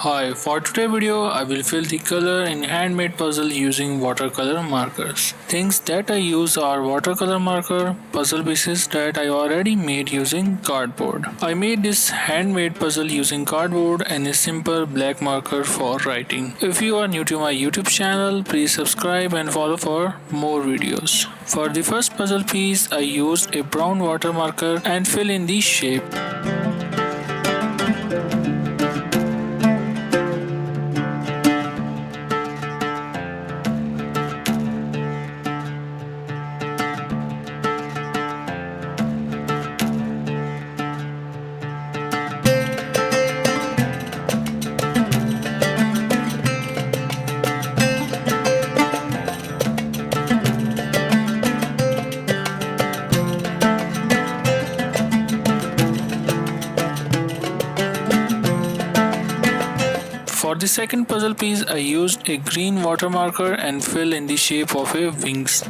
Hi, for today's video I will fill the color in handmade puzzle using watercolor markers. Things that I use are watercolor marker, puzzle pieces that I already made using cardboard. I made this handmade puzzle using cardboard and a simple black marker for writing. If you are new to my YouTube channel, please subscribe and follow for more videos. For the first puzzle piece, I used a brown water marker and fill in the shape. For the second puzzle piece, I used a green water marker and fill in the shape of a wings.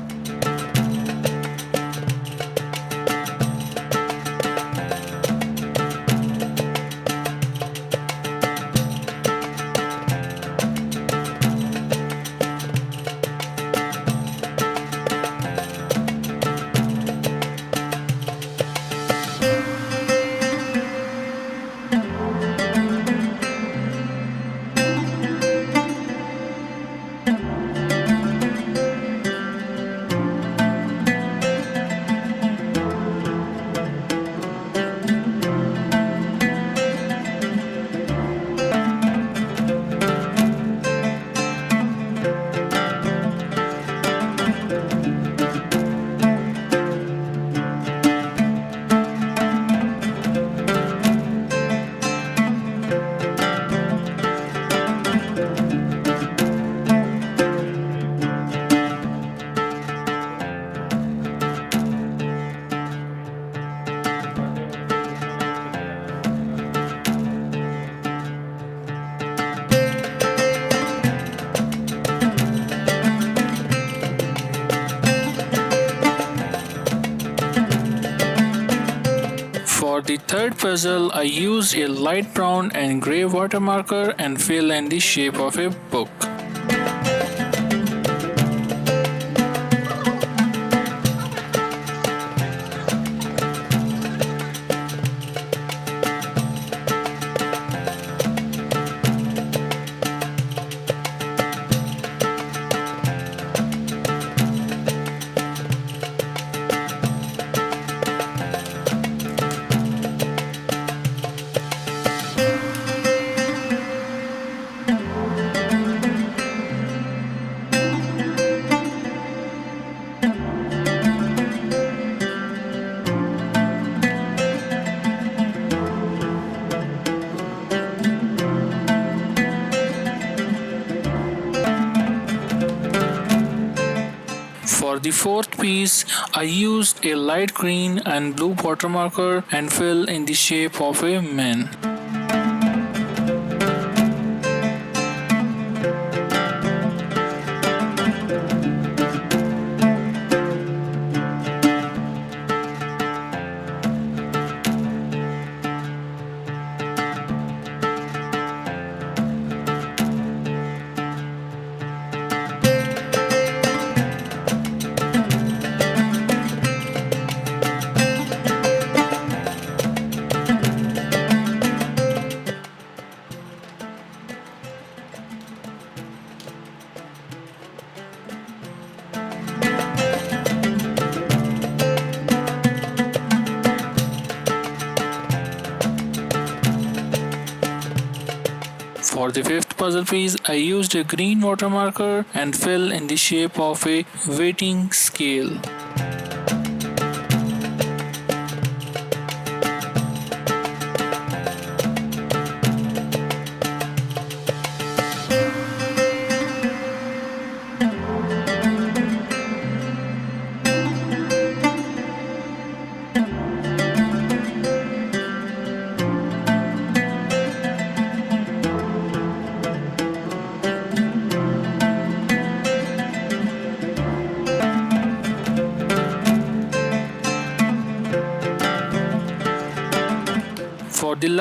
For the third puzzle, I used a light brown and grey water marker and fill in the shape of a book. For the fourth piece, I used a light green and blue water marker and fill in the shape of a man. For the fifth puzzle piece, I used a green water marker and fill in the shape of a weighting scale.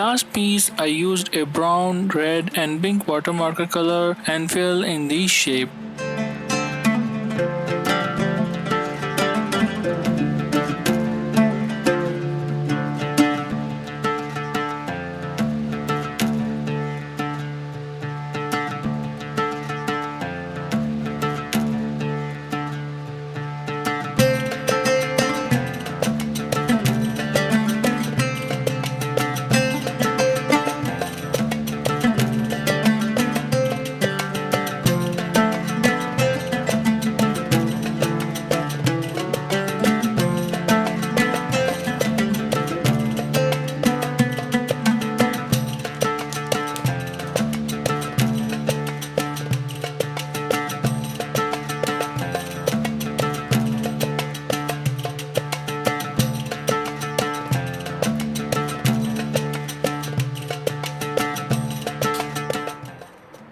last piece, I used a brown, red and pink watermarker color and fill in the shape.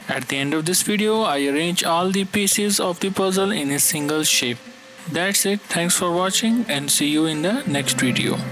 At the end of this video, I arrange all the pieces of the puzzle in a single shape. That's it. Thanks for watching and see you in the next video.